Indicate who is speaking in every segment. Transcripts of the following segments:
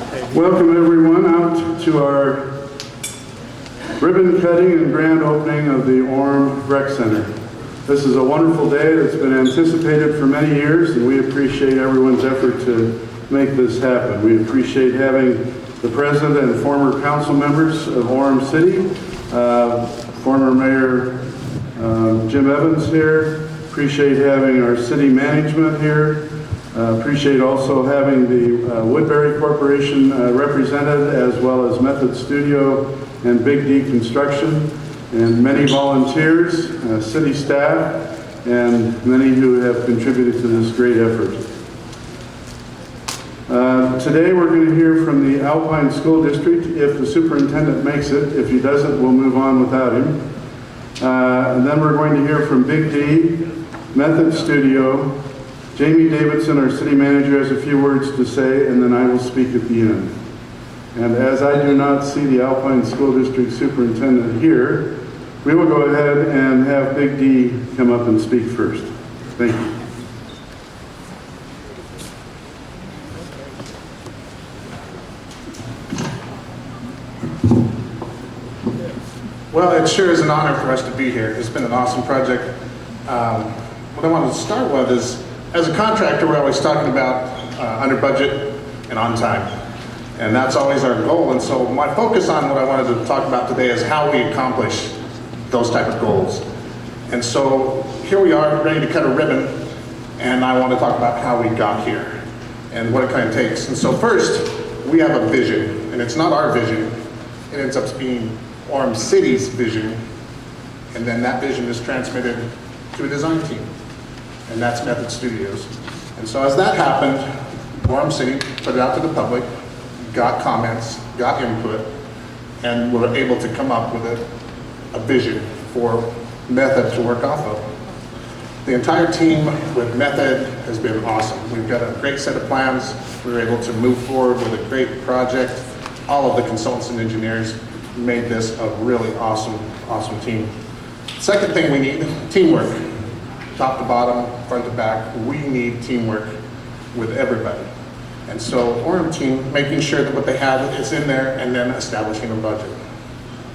Speaker 1: Welcome everyone out to our ribbon cutting and grand opening of the Orem Rec Center. This is a wonderful day that's been anticipated for many years, and we appreciate everyone's effort to make this happen. We appreciate having the president and former council members of Orem City, former Mayor Jim Evans here. Appreciate having our city management here. Appreciate also having the Woodbury Corporation represented, as well as Method Studio and Big D Construction, and many volunteers, city staff, and many who have contributed to this great effort. Today we're going to hear from the Alpine School District if the superintendent makes it. If he doesn't, we'll move on without him. And then we're going to hear from Big D, Method Studio. Jamie Davidson, our city manager, has a few words to say, and then I will speak at the end. And as I do not see the Alpine School District Superintendent here, we will go ahead and have Big D come up and speak first. Thank you.
Speaker 2: Well, it sure is an honor for us to be here. It's been an awesome project. What I wanted to start with is, as a contractor, we're always talking about under budget and on time. And that's always our goal. And so my focus on what I wanted to talk about today is how we accomplish those type of goals. And so here we are, ready to cut a ribbon, and I want to talk about how we got here and what it kind of takes. And so first, we have a vision, and it's not our vision. It ends up being Orem City's vision, and then that vision is transmitted to a design team, and that's Method Studios. And so as that happened, Orem City put it out to the public, got comments, got input, and were able to come up with a vision for Method to work off of. The entire team with Method has been awesome. We've got a great set of plans. We were able to move forward with a great project. All of the consultants and engineers made this a really awesome team. Second thing we need, teamwork. Top to bottom, front to back, we need teamwork with everybody. And so Orem team, making sure that what they have is in there, and then establishing a budget.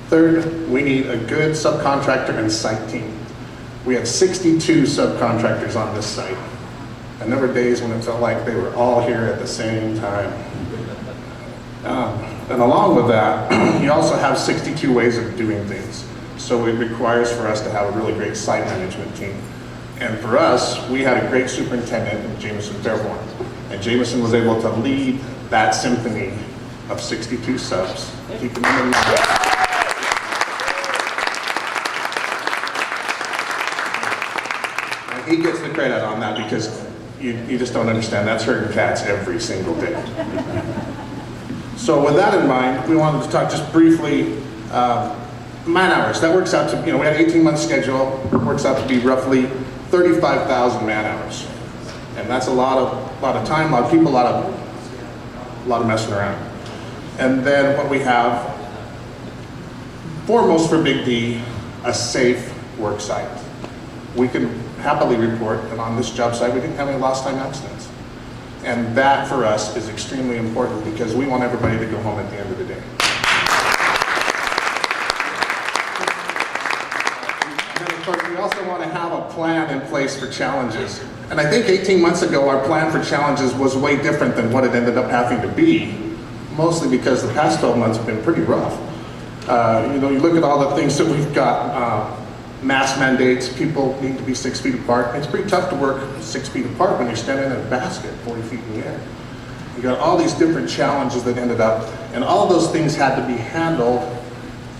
Speaker 2: Third, we need a good subcontractor and site team. We have 62 subcontractors on this site. And there were days when it felt like they were all here at the same time. And along with that, you also have 62 ways of doing things. So it requires for us to have a really great site management team. And for us, we had a great superintendent, Jameson Fairborn. And Jameson was able to lead that symphony of 62 subs, keeping them in mind. And he gets the credit on that because you just don't understand. That's herding cats every single day. So with that in mind, we wanted to talk just briefly man hours. That works out to, we had an 18-month schedule. It works out to be roughly 35,000 man hours. And that's a lot of time, a lot of people, a lot of messing around. And then what we have, foremost for Big D, a safe work site. We can happily report that on this job site we didn't have any lost time accidents. And that for us is extremely important because we want everybody to go home at the end of the day. And then of course we also want to have a plan in place for challenges. And I think 18 months ago our plan for challenges was way different than what it ended up having to be, mostly because the past 12 months have been pretty rough. You look at all the things that we've got, mask mandates, people need to be 6 feet apart. It's pretty tough to work 6 feet apart when you're standing in a basket 40 feet in the air. You got all these different challenges that ended up, and all of those things had to be handled,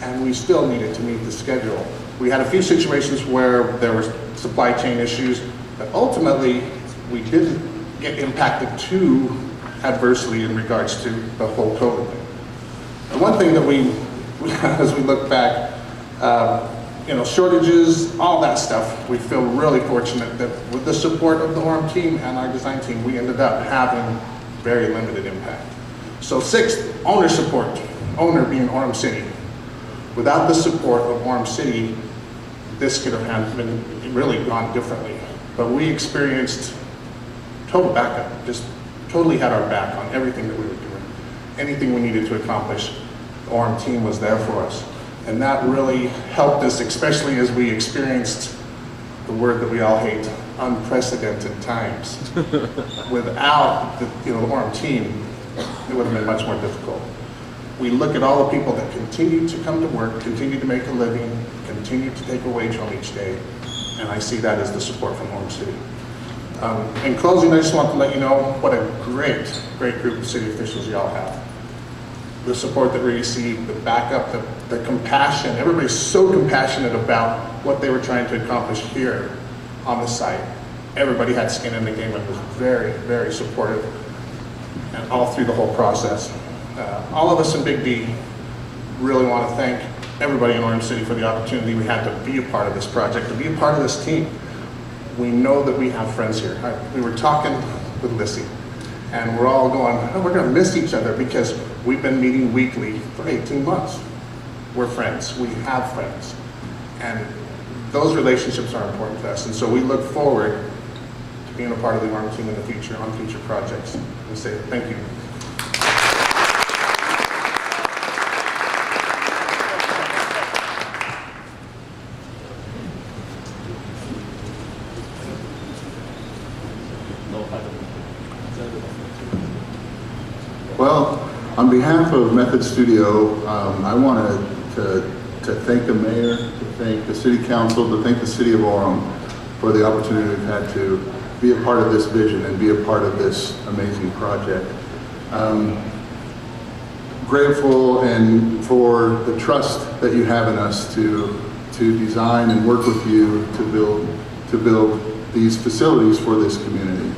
Speaker 2: and we still needed to meet the schedule. We had a few situations where there were supply chain issues, but ultimately we didn't get impacted too adversely in regards to the whole COVID thing. And one thing that as we look back, shortages, all that stuff, we feel really fortunate that with the support of the Orem team and our design team, we ended up having very limited impact. So sixth, owner support, owner being Orem City. Without the support of Orem City, this could have been really gone differently. But we experienced total backup, just totally had our back on everything that we were doing. anything we needed to accomplish, the Orem team was there for us. And that really helped us, especially as we experienced the word that we all hate, unprecedented times. Without the Orem team, it would have been much more difficult. We look at all the people that continue to come to work, continue to make a living, continue to take a wage home each day, and I see that as the support from Orem City. In closing, I just want to let you know what a great group of city officials y'all have. The support that we received, the backup, the compassion. Everybody's so compassionate about what they were trying to accomplish here on the site. Everybody had skin in the game and was very supportive, and all through the whole process. All of us in Big D really want to thank everybody in Orem City for the opportunity we had to be a part of this project, to be a part of this team. We know that we have friends here. We were talking with Lissy, and we're all going, oh, we're going to miss each other because we've been meeting weekly for 18 months. We're friends. We have friends. And those relationships are important to us. And so we look forward to being a part of the Orem team in the future on future projects. And say thank you.
Speaker 1: Well, on behalf of Method Studio, I wanted to thank the mayor, to thank the city council, to thank the city of Orem for the opportunity we've had to be a part of this vision and be a part of this amazing project. Grateful and for the trust that you have in us to design and work with you to build these facilities for this community.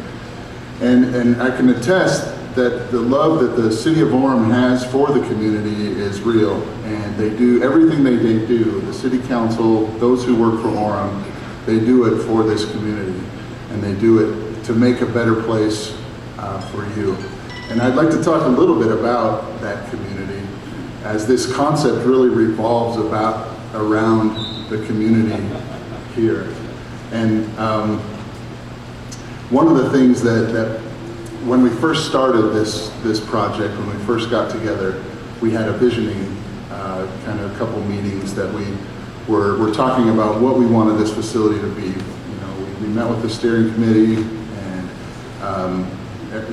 Speaker 1: And I can attest that the love that the city of Orem has for the community is real, and they do everything they do. The city council, those who work for Orem, they do it for this community, and they do it to make a better place for you. And I'd like to talk a little bit about that community, as this concept really revolves around the community here. And one of the things that when we first started this project, when we first got together, we had a visioning kind of a couple meetings that we were talking about what we wanted this facility to be. You know, we met with the steering committee and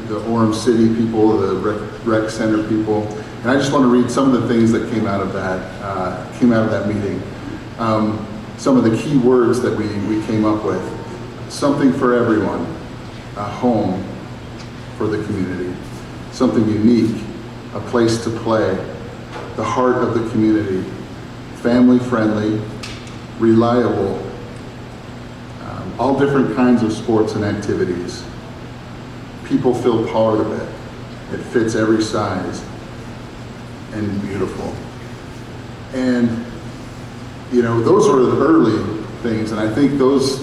Speaker 1: the Orem City people, the rec center people, and I just want to read some of the things that came out of that meeting. Some of the key words that we came up with: something for everyone, a home for the community, something unique, a place to play, the heart of the community, family friendly, reliable, all different kinds of sports and activities. People feel part of it. It fits every size, and beautiful. And you know, those were the early things, and I think those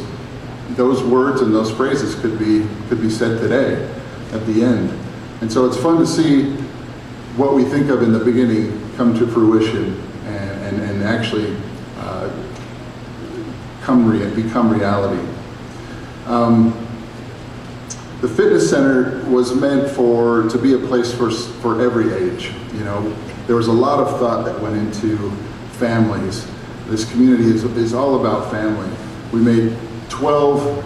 Speaker 1: words and those phrases could be said today at the end. And so it's fun to see what we think of in the beginning come to fruition and actually become reality. The fitness center was meant to be a place for every age. You know, there was a lot of thought that went into families. This community is all about family. We made 12,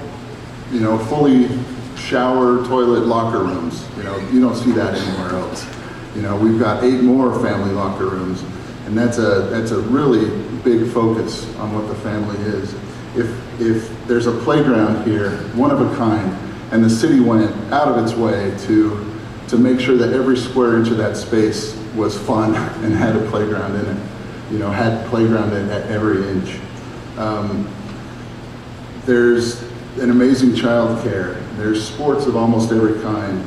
Speaker 1: you know, fully shower, toilet, locker rooms. You know, you don't see that anywhere else. You know, we've got 8 more family locker rooms, and that's a really big focus on what the family is. If there's a playground here, one of a kind, and the city went out of its way to make sure that every square inch of that space was fun and had a playground in it. You know, had playground at every inch. There's an amazing child care. There's sports of almost every kind.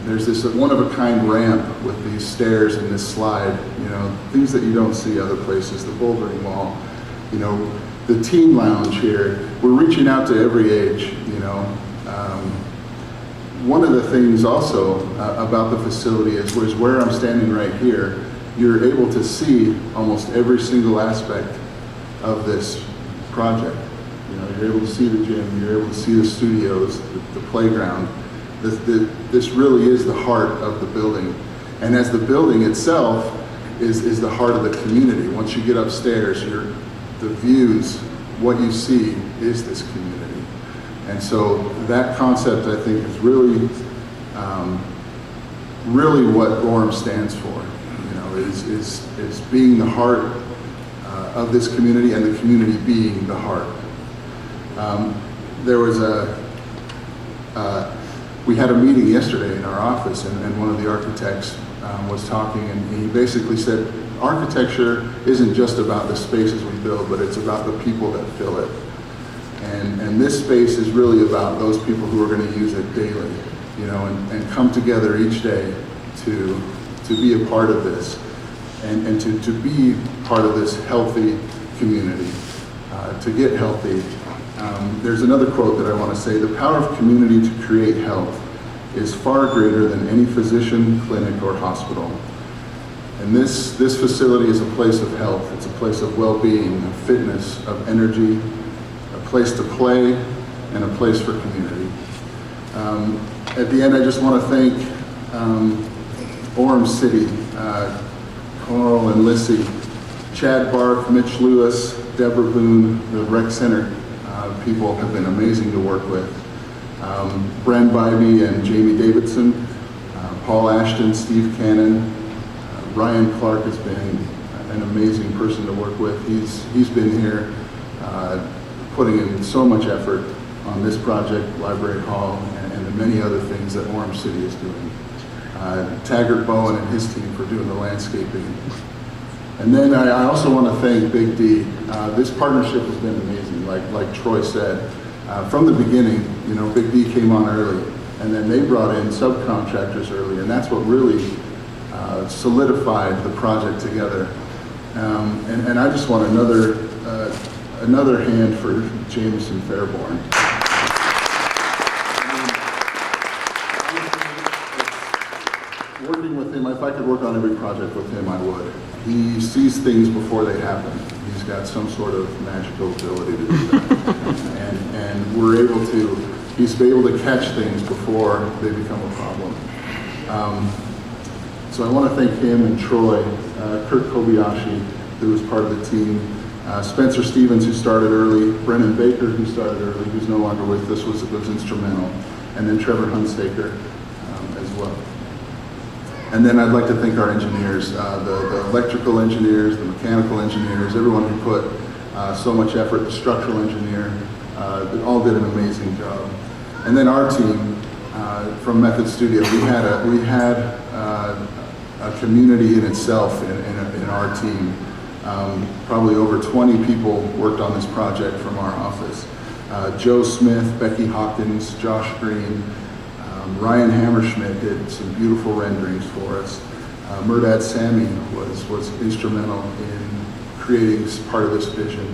Speaker 1: There's this one-of-a-kind ramp with these stairs and this slide, you know, things that you don't see other places, the bouldering wall, you know, the teen lounge here. We're reaching out to every age, you know. One of the things also about the facility is where I'm standing right here, you're able to see almost every single aspect of this project. You know, you're able to see the gym, you're able to see the studios, the playground. This really is the heart of the building.
Speaker 3: And as the building itself is the heart of the community. Once you get upstairs, the views, what you see is this community. And so that concept, I think, is really, really what Orem stands for. You know, is being the heart of this community, and the community being the heart. There was we had a meeting yesterday in our office, and one of the architects was talking, and he basically said, architecture isn't just about the spaces we build, but it's about the people that fill it. And this space is really about those people who are going to use it daily, you know, and come together each day to be a part of this, and to be part of this healthy community, to get healthy. There's another quote that I want to say: the power of community to create health is far greater than any physician, clinic, or hospital. And this facility is a place of health. It's a place of well-being, of fitness, of energy, a place to play, and a place for community. At the end, I just want to thank Orem City, Carl and Lissy, Chad Bark, Mitch Lewis, Deborah Boone, the rec center people have been amazing to work with. Bren Bybee and Jamie Davidson, Paul Ashton, Steve Cannon, Ryan Clark has been an amazing person to work with. He's been here putting in so much effort on this project, Library Hall, and the many other things that Orem City is doing. Taggart Bowen and his team for doing the landscaping. And then I also want to thank Big D. This partnership has been amazing, like Troy said. From the beginning, you know, Big D came on early, and then they brought in subcontractors early, and that's what really solidified the project together. And I just want another hand for Jameson Fairborn. Working with him, if I could work on every project with him, I would. He sees things before they happen. He's got some sort of magical ability to do that. and he's able to catch things before they become a problem. So I want to thank him and Troy, Kurt Kobayashi, who was part of the team, Spencer Stevens, who started early, Brennan Baker, who started early, who's no longer with us, was instrumental, and then Trevor Hunsaker as well. And then I'd like to thank our engineers, the electrical engineers, the mechanical engineers, everyone who put so much effort, the structural engineer, they all did an amazing job. And then our team from Method Studio, we had a community in itself in our team. Probably over 20 people worked on this project from our office. Joe Smith, Becky Hawkins, Josh Green, Ryan Hammerschmidt did some beautiful renderings for us. Murdad Sami was instrumental in creating part of this vision.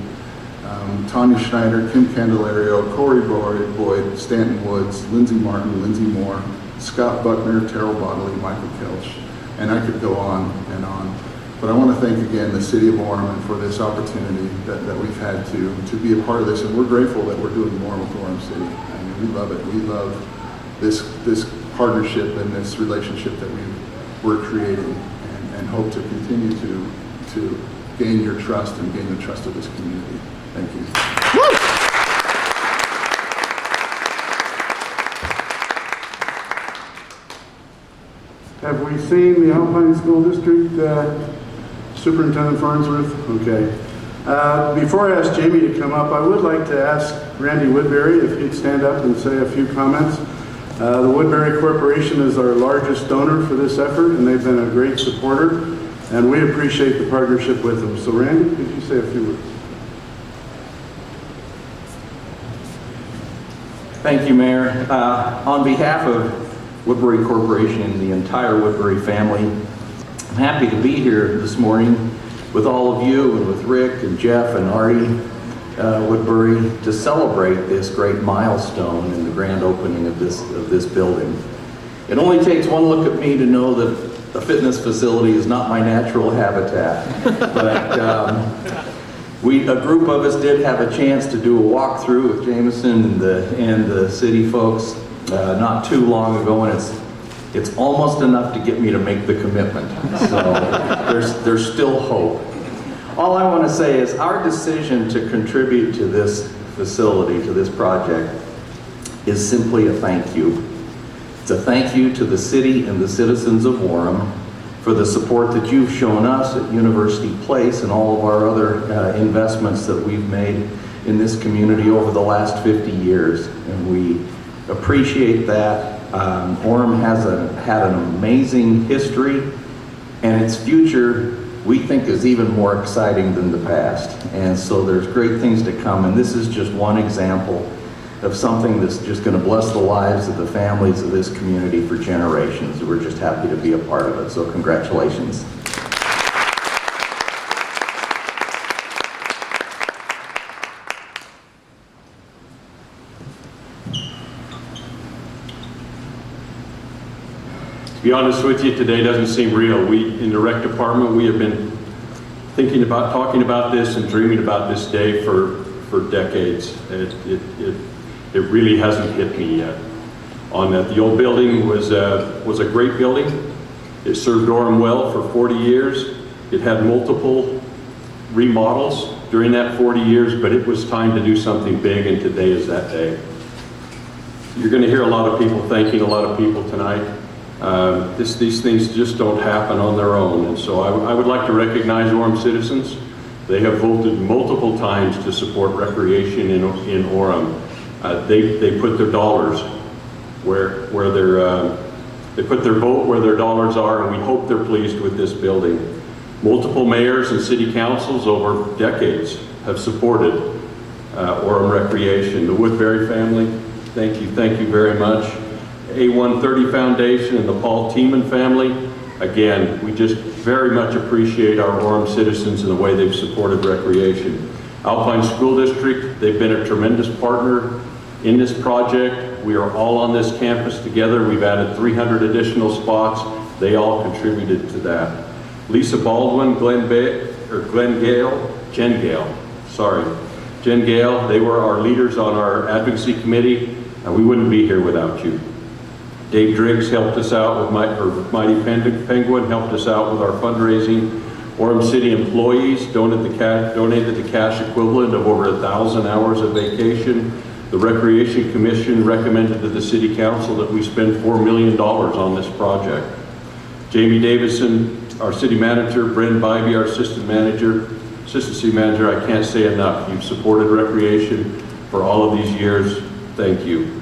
Speaker 3: Tanya Schneider, Kim Candelario, Corey Boyd, Stanton Woods, Lindsay Martin, Lindsay Moore, Scott Buckner, Terrell Bodley, Michael Kelch, and I could go on and on. But I want to thank again the City of Orem for this opportunity that we've had to be a part of this, and we're grateful that we're doing more with Orem City. I mean, we love it. We love this partnership and this relationship that we're creating, and hope to continue to gain your trust and gain the trust of this community. Thank you.
Speaker 1: Have we seen the Alpine School District Superintendent Farnsworth? Okay. Before I ask Jamie to come up, I would like to ask Randy Woodbury if he'd stand up and say a few comments. The Woodbury Corporation is our largest donor for this effort, and they've been a great supporter, and we appreciate the partnership with them. So Randy, could you say a few words?
Speaker 4: Thank you, Mayor. On behalf of Woodbury Corporation and the entire Woodbury family, I'm happy to be here this morning with all of you and with Rick and Jeff and Artie Woodbury to celebrate this great milestone in the grand opening of this building. It only takes one look at me to know that a fitness facility is not my natural habitat, but a group of us did have a chance to do a walkthrough with Jameson and the city folks not too long ago, and It's almost enough to get me to make the commitment. So there's still hope. All I want to say is our decision to contribute to this facility, to this project, is simply a thank you. It's a thank you to the city and the citizens of Orem for the support that you've shown us at University Place and all of our other investments that we've made in this community over the last 50 years. And we appreciate that. Orem has had an amazing history, and its future we think is even more exciting than the past. And so there's great things to come, and this is just one example of something that's just going to bless the lives of the families of this community for generations. We're just happy to be a part of it, so congratulations.
Speaker 5: To be honest with you, today doesn't seem real. We, in the rec department, we have been thinking about, talking about this and dreaming about this day for decades. It really hasn't hit me yet. On that, the old building was a great building. It served Orem well for 40 years. It had multiple remodels during that 40 years, but it was time to do something big, and today is that day. You're going to hear a lot of people thanking a lot of people tonight. These things just don't happen on their own, and so I would like to recognize Orem citizens. They have voted multiple times to support recreation in Orem. They put their dollars where they put their vote where their dollars are, and we hope they're pleased with this building. Multiple mayors and city councils over decades have supported Orem recreation. The Woodbury family, thank you very much. A130 Foundation and the Paul Tiemann family, again, we just very much appreciate our Orem citizens and the way they've supported recreation. Alpine School District, they've been a tremendous partner in this project. We are all on this campus together. We've added 300 additional spots. They all contributed to that. Lisa Baldwin, Jen Gale, they were our leaders on our advocacy committee, and we wouldn't be here without you. Dave Driggs helped us out with Mighty Penguin, helped us out with our fundraising. Orem City employees donated the cash equivalent of over 1,000 hours of vacation. The Recreation Commission recommended to the City Council that we spend $4 million on this project. Jamie Davison, our city manager, Bren Bybee, our assistant city manager, I can't say enough. You've supported recreation for all of these years. Thank you.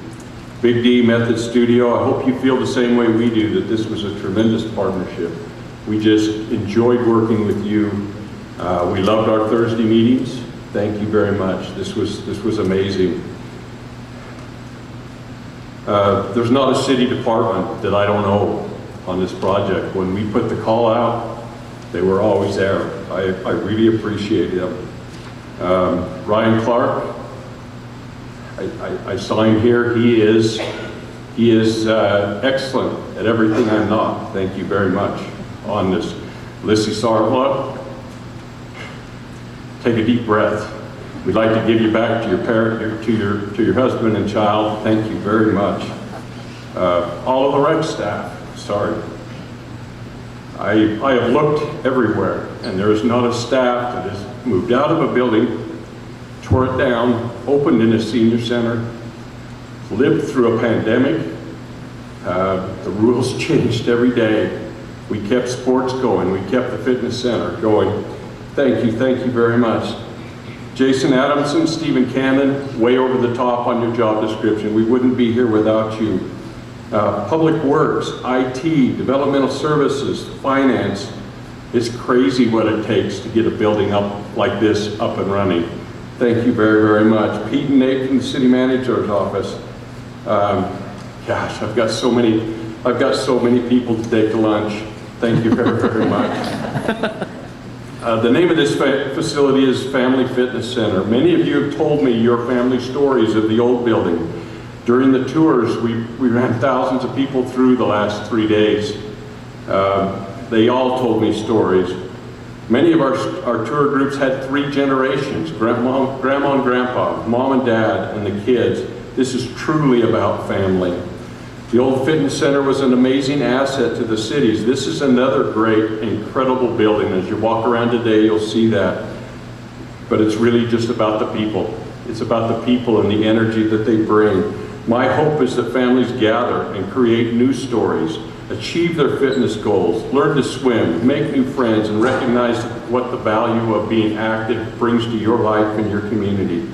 Speaker 5: Big D Method Studio, I hope you feel the same way we do, that this was a tremendous partnership. We just enjoyed working with you. We loved our Thursday meetings. Thank you very much. This was amazing. There's not a city department that I don't know on this project. When we put the call out, they were always there. I really appreciate them. Ryan Clark, I saw him here. He is excellent at everything I'm not. Thank you very much on this. Lissy Sarla, take a deep breath. We'd like to give you back to your parent, to your husband and child. Thank you very much. All of the rec staff, sorry. I have looked everywhere, and there is not a staff that has moved out of a building, tore it down, opened in a senior center, lived through a pandemic. The rules changed every day. We kept sports going. We kept the fitness center going. Thank you very much. Jason Adamson, Stephen Cannon, way over the top on your job description. We wouldn't be here without you. Public Works, IT, Developmental Services, Finance. It's crazy what it takes to get a building up like this up and running. Thank you very much. Pete and Nate from the City Manager's Office. Gosh, I've got so many people to take to lunch. Thank you very much. The name of this facility is Family Fitness Center. Many of you have told me your family stories of the old building. During the tours, we ran thousands of people through the last 3 days. They all told me stories. Many of our tour groups had 3 generations, grandma and grandpa, mom and dad, and the kids. This is truly about family. The old fitness center was an amazing asset to the cities. This is another great, incredible building. As you walk around today, you'll see that. But it's really just about the people. It's about the people and the energy that they bring. My hope is that families gather and create new stories, achieve their fitness goals, learn to swim, make new friends, and recognize what the value of being active brings to your life and your community.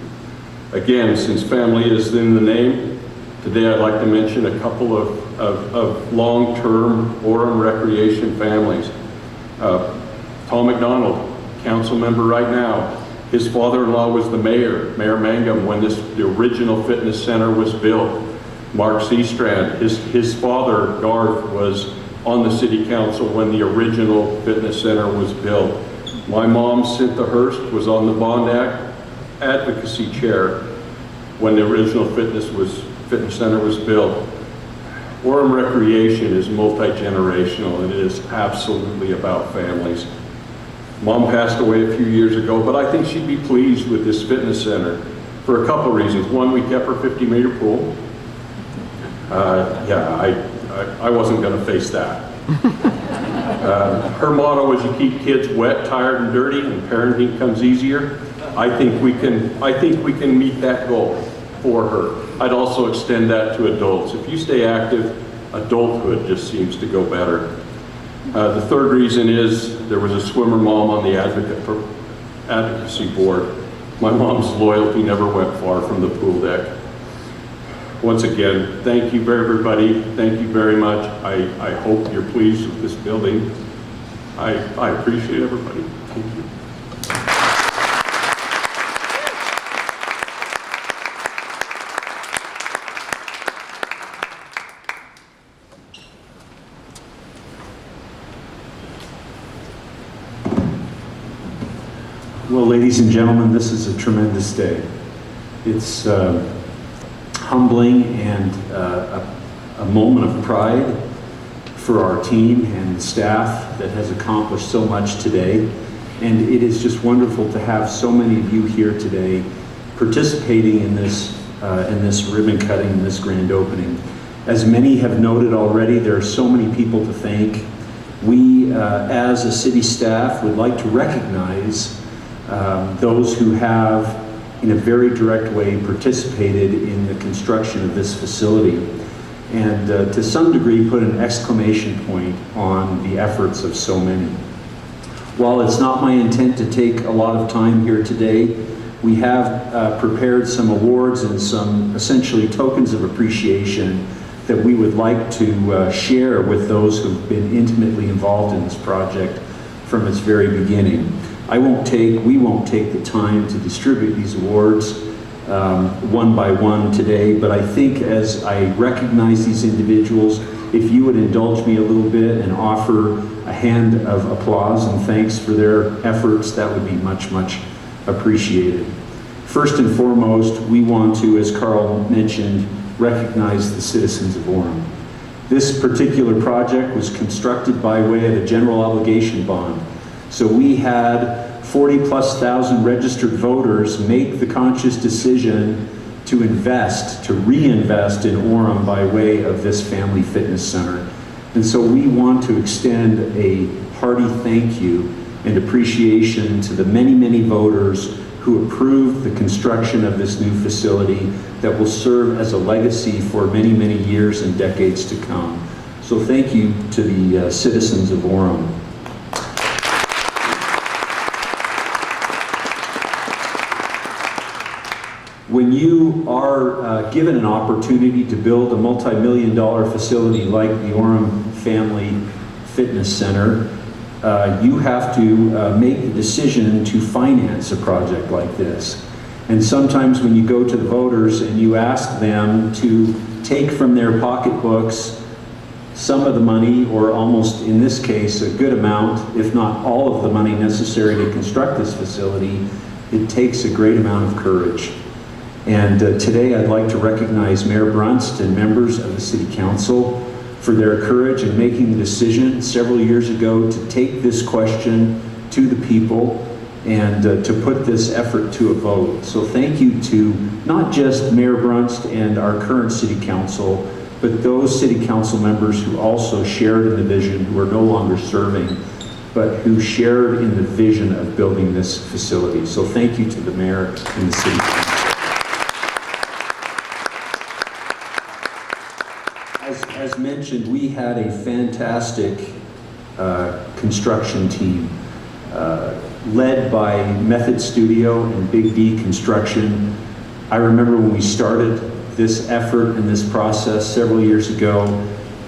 Speaker 5: Again, since family is in the name, today I'd like to mention a couple of long-term Orem recreation families. Tom McDonald, council member right now. His father-in-law was the mayor, Mayor Mangum, when the original fitness center was built. Mark Seastrand, his father, Garth, was on the city council when the original fitness center was built. My mom, Cynthia Hurst, was on the Bond Act advocacy chair when the original fitness center was built. Orem Recreation is multi-generational, and it is absolutely about families. Mom passed away a few years ago, but I think she'd be pleased with this fitness center for a couple reasons. One, we kept her 50-meter pool. I wasn't going to face that. Her motto was, you keep kids wet, tired, and dirty, and parenting comes easier. I think we can meet that goal for her. I'd also extend that to adults. If you stay active, adulthood just seems to go better. The third reason is there was a swimmer mom on the advocacy board. My mom's loyalty never went far from the pool deck. Once again, thank you everybody. Thank you very much. I hope you're pleased with this building. I appreciate everybody. Thank you.
Speaker 6: Well, ladies and gentlemen, this is a tremendous day. It's humbling and a moment of pride for our team and staff that has accomplished so much today. And it is just wonderful to have so many of you here today participating in this ribbon cutting and this grand opening. As many have noted already, there are so many people to thank. We, as a city staff, would like to recognize those who have, in a very direct way, participated in the construction of this facility, and to some degree put an exclamation point on the efforts of so many. While it's not my intent to take a lot of time here today, we have prepared some awards and some essentially tokens of appreciation that we would like to share with those who've been intimately involved in this project from its very beginning. We won't take the time to distribute these awards one by one today, but I think as I recognize these individuals, if you would indulge me a little bit and offer a hand of applause and thanks for their efforts, that would be much, much appreciated. First and foremost, we want to, as Carl mentioned, recognize the citizens of Orem. This particular project was constructed by way of a general obligation bond. So we had 40,000+ registered voters make the conscious decision to reinvest in Orem by way of this family fitness center. And so we want to extend a hearty thank you and appreciation to the many, many voters who approved the construction of this new facility that will serve as a legacy for many, many years and decades to come. So thank you to the citizens of Orem. When you are given an opportunity to build a multi-million-dollar facility like the Orem Family Fitness Center, you have to make the decision to finance a project like this. And sometimes when you go to the voters and you ask them to take from their pocketbooks some of the money, or almost in this case a good amount, if not all of the money necessary to construct this facility, it takes a great amount of courage. And today I'd like to recognize Mayor Brunst and members of the City Council for their courage in making the decision several years ago to take this question to the people and to put this effort to a vote. So thank you to not just Mayor Brunst and our current City Council, but those city council members who also shared in the vision, who are no longer serving, but who shared in the vision of building this facility. So thank you to the mayor and the city council. As mentioned, we had a fantastic construction team led by Method Studio and Big D Construction. I remember when we started this effort and this process several years ago,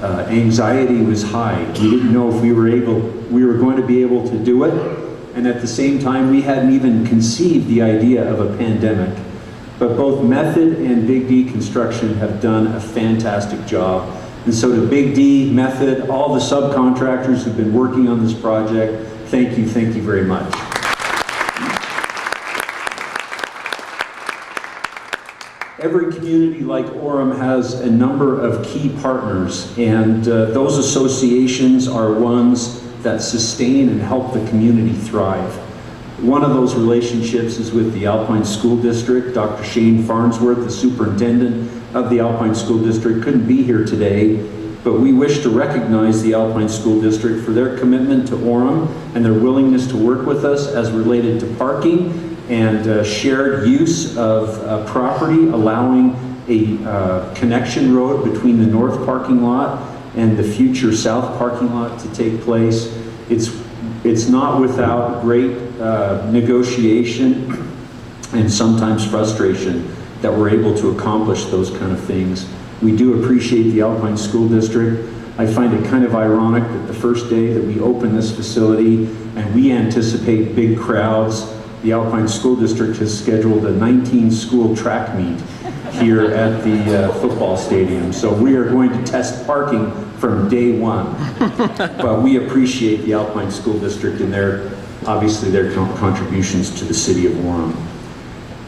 Speaker 6: anxiety was high. We didn't know if we were going to be able to do it, and at the same time, we hadn't even conceived the idea of a pandemic. But both Method and Big D Construction have done a fantastic job. And so to Big D, Method, all the subcontractors who've been working on this project, thank you very much. Every community like Orem has a number of key partners, and those associations are ones that sustain and help the community thrive. One of those relationships is with the Alpine School District. Dr. Shane Farnsworth, the superintendent of the Alpine School District, couldn't be here today, but we wish to recognize the Alpine School District for their commitment to Orem and their willingness to work with us as related to parking and shared use of property, allowing a connection road between the north parking lot and the future south parking lot to take place. It's not without great negotiation and sometimes frustration that we're able to accomplish those kind of things. We do appreciate the Alpine School District. I find it kind of ironic that the first day that we open this facility and we anticipate big crowds, the Alpine School District has scheduled a 19-school track meet here at the football stadium. So we are going to test parking from day one. But we appreciate the Alpine School District and obviously their contributions to the city of Orem.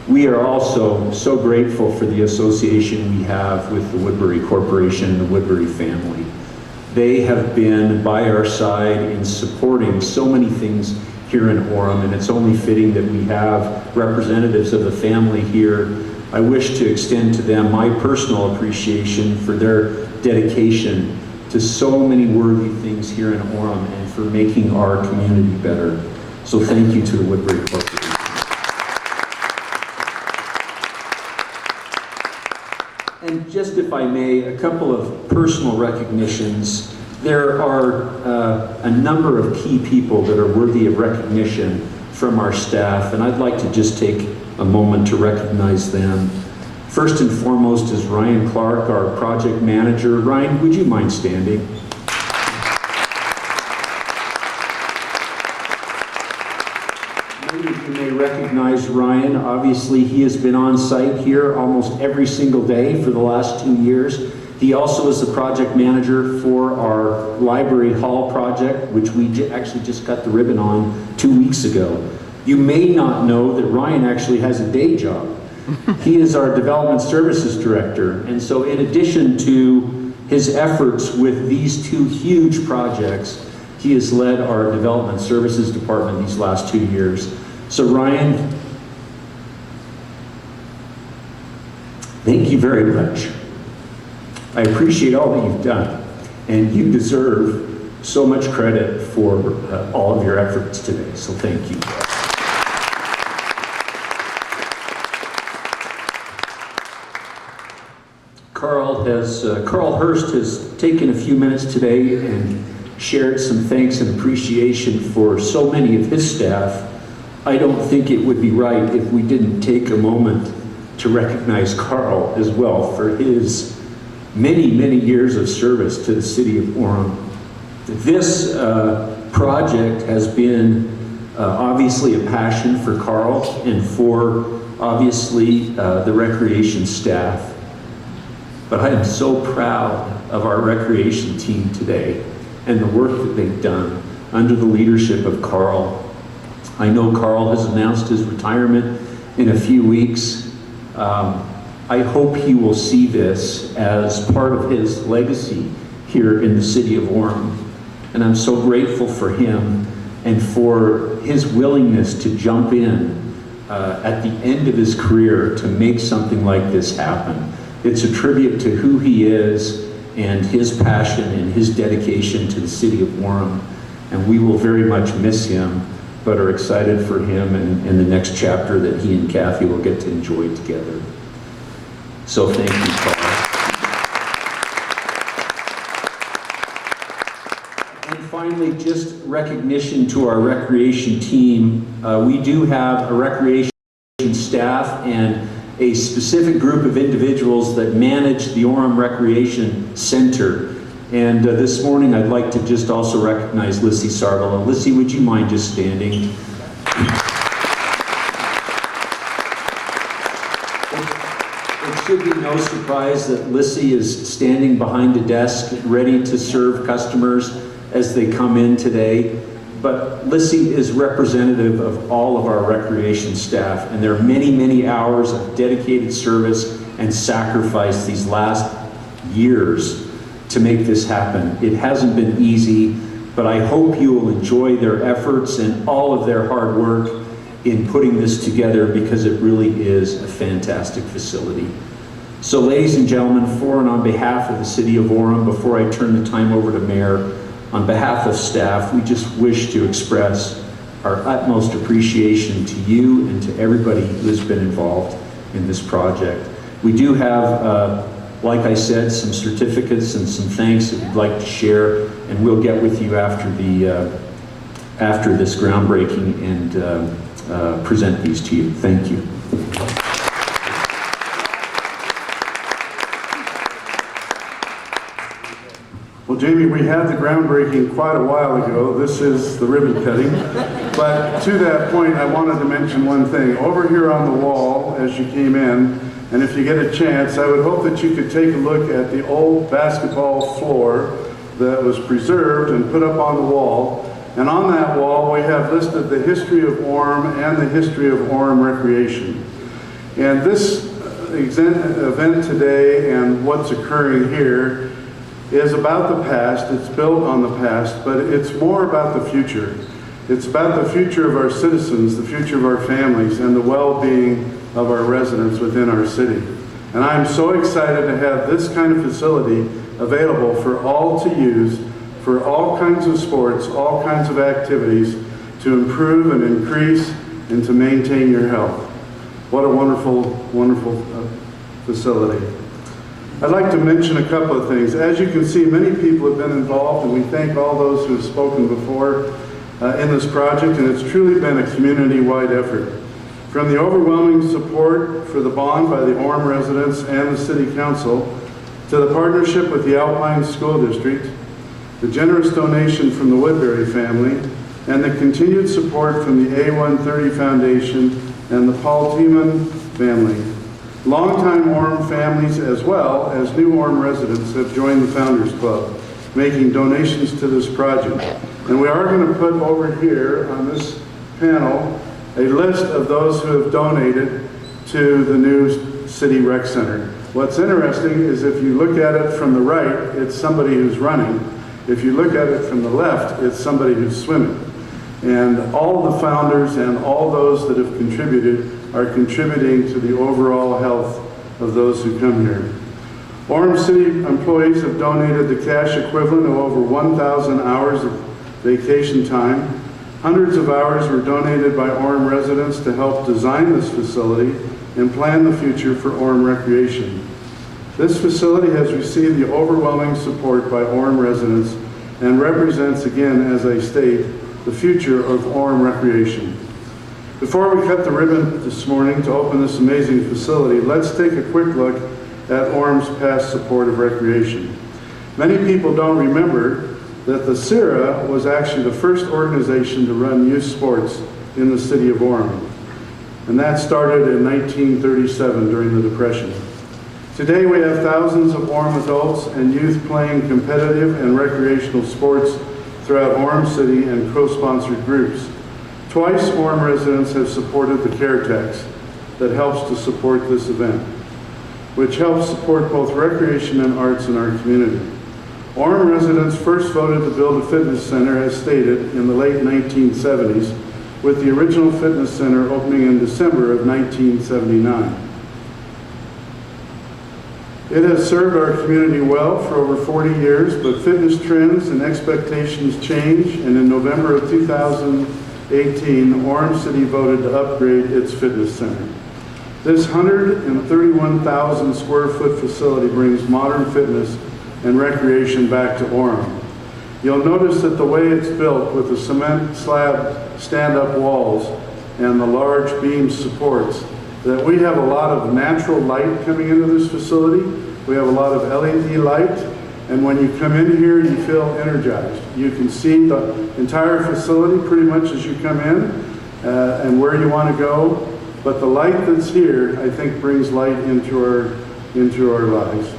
Speaker 6: We are also so grateful for the association we have with the Woodbury Corporation and the Woodbury family. They have been by our side in supporting so many things here in Orem, and it's only fitting that we have representatives of the family here. I wish to extend to them my personal appreciation for their dedication to so many worthy things here in Orem and for making our community better. So thank you to the Woodbury Corporation. And just if I may, a couple of personal recognitions. There are a number of key people that are worthy of recognition from our staff, and I'd like to just take a moment to recognize them. First and foremost is Ryan Clark, our project manager. Ryan, would you mind standing? Many of you may recognize Ryan. Obviously, he has been on site here almost every single day for the last 2 years. He also is the project manager for our library hall project, which we actually just cut the ribbon on 2 weeks ago. You may not know that Ryan actually has a day job. He is our development services director, and so in addition to his efforts with these two huge projects, he has led our development services department these last 2 years. So Ryan, thank you very much. I appreciate all that you've done, and you deserve so much credit for all of your efforts today, so thank you. Carl Hurst has taken a few minutes today and shared some thanks and appreciation for so many of his staff. I don't think it would be right if we didn't take a moment to recognize Carl as well for his many, many years of service to the city of Orem. This project has been obviously a passion for Carl and for obviously the recreation staff. But I am so proud of our recreation team today and the work that they've done under the leadership of Carl. I know Carl has announced his retirement in a few weeks. I hope he will see this as part of his legacy here in the city of Orem. And I'm so grateful for him and for his willingness to jump in at the end of his career to make something like this happen. It's a tribute to who he is and his passion and his dedication to the city of Orem. And we will very much miss him, but are excited for him and the next chapter that he and Kathy will get to enjoy together. So thank you, Paul. And finally, just recognition to our recreation team. We do have a recreation staff and a specific group of individuals that manage the Orem Recreation Center. And this morning I'd like to just also recognize Lissy Sarvala. Lissy, would you mind just standing? It should be no surprise that Lissy is standing behind a desk ready to serve customers as they come in today. But Lissy is representative of all of our recreation staff, and there are many, many hours of dedicated service and sacrifice these last years to make this happen. It hasn't been easy, but I hope you will enjoy their efforts and all of their hard work in putting this together, because it really is a fantastic facility. So ladies and gentlemen, for and on behalf of the city of Orem, before I turn the time over to Mayor, on behalf of staff, we just wish to express our utmost appreciation to you and to everybody who has been involved in this project. We do have, like I said, some certificates and some thanks that we'd like to share, and we'll get with you after this groundbreaking and present these to you. Thank you.
Speaker 1: Well, Jamie, we had the groundbreaking quite a while ago. This is the ribbon cutting. But to that point, I wanted to mention one thing. Over here on the wall, as you came in, and if you get a chance, I would hope that you could take a look at the old basketball floor that was preserved and put up on the wall. And on that wall, we have listed the history of Orem and the history of Orem Recreation. And this event today and what's occurring here is about the past. It's built on the past, but it's more about the future. It's about the future of our citizens, the future of our families, and the well-being of our residents within our city. And I'm so excited to have this kind of facility available for all to use, for all kinds of sports, all kinds of activities, to improve and increase and to maintain your health. What a wonderful, wonderful facility. I'd like to mention a couple of things. As you can see, many people have been involved, and we thank all those who have spoken before in this project, and it's truly been a community-wide effort. From the overwhelming support for the bond by the Orem residents and the City Council, to the partnership with the Alpine School District, the generous donation from the Woodbury family, and the continued support from the A130 Foundation and the Paul Tiemann family. Longtime Orem families as well as new Orem residents have joined the Founders Club, making donations to this project. And we are going to put over here on this panel a list of those who have donated to the new City Rec Center. What's interesting is if you look at it from the right, it's somebody who's running. If you look at it from the left, it's somebody who's swimming. And all the founders and all those that have contributed are contributing to the overall health of those who come here. Orem City employees have donated the cash equivalent of over 1,000 hours of vacation time. Hundreds of hours were donated by Orem residents to help design this facility and plan the future for Orem Recreation. This facility has received the overwhelming support by Orem residents and represents, again, as I state, the future of Orem Recreation. Before we cut the ribbon this morning to open this amazing facility, let's take a quick look at Orem's past support of recreation. Many people don't remember that the CIRA was actually the first organization to run youth sports in the city of Orem. And that started in 1937 during the Depression. Today we have thousands of Orem adults and youth playing competitive and recreational sports throughout Orem City and co-sponsored groups. Twice Orem residents have supported the care tax that helps to support this event, which helps support both recreation and arts in our community. Orem residents first voted to build a fitness center, as stated, in the late 1970s, with the original fitness center opening in December of 1979. It has served our community well for over 40 years, but fitness trends and expectations change, and in November of 2018, Orem City voted to upgrade its fitness center. This 131,000 square foot facility brings modern fitness and recreation back to Orem. You'll notice that the way it's built with the cement slab stand-up walls and the large beam supports, that we have a lot of natural light coming into this facility. We have a lot of LED light, and when you come in here, you feel energized. You can see the entire facility pretty much as you come in and where you want to go. But the light that's here, I think, brings light into our lives.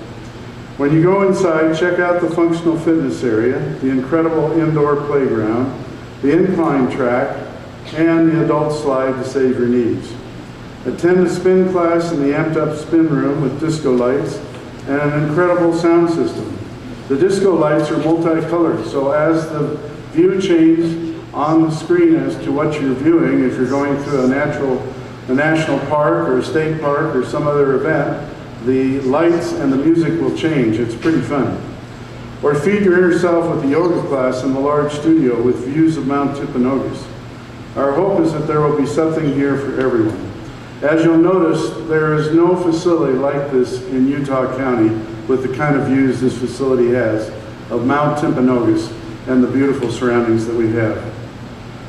Speaker 1: When you go inside, check out the functional fitness area, the incredible indoor playground, the incline track, and the adult slide to save your knees. Attend a spin class in the amped up spin room with disco lights and an incredible sound system. The disco lights are multicolored, so as the view changes on the screen as to what you're viewing, if you're going through a national park or a state park or some other event, the lights and the music will change. It's pretty fun. Or feed your inner self with the yoga class in the large studio with views of Mount Timpanogos. Our hope is that there will be something here for everyone. As you'll notice, there is no facility like this in Utah County with the kind of views this facility has of Mount Timpanogos and the beautiful surroundings that we have.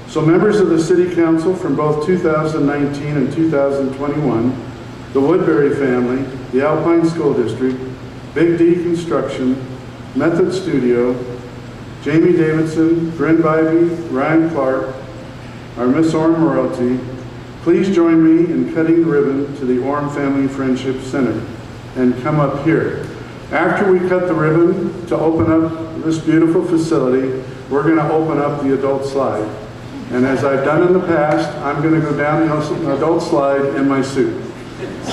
Speaker 1: So members of the City Council from both 2019 and 2021, the Woodbury family, the Alpine School District, Big D Construction, Method Studio, Jamie Davidson, Bryn Bybee, Ryan Clark, our Miss Orem royalty, please join me in cutting the ribbon to the Orem Family Friendship Center and come up here. After we cut the ribbon to open up this beautiful facility, we're going to open up the adult slide. And as I've done in the past, I'm going to go down the adult slide in my suit.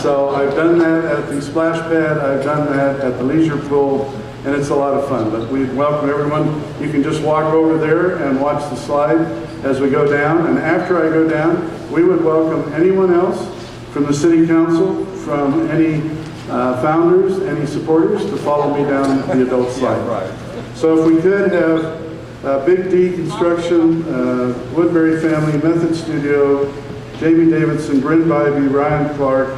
Speaker 1: So I've done that at the splash pad, I've done that at the leisure pool, and it's a lot of fun. But we welcome everyone. You can just walk over there and watch the slide as we go down. And after I go down, we would welcome anyone else from the City Council, from any founders, any supporters, to follow me down the adult slide. So if we could have Big D Construction, Woodbury Family, Method Studio, Jamie Davidson, Bryn Bybee, Ryan Clark,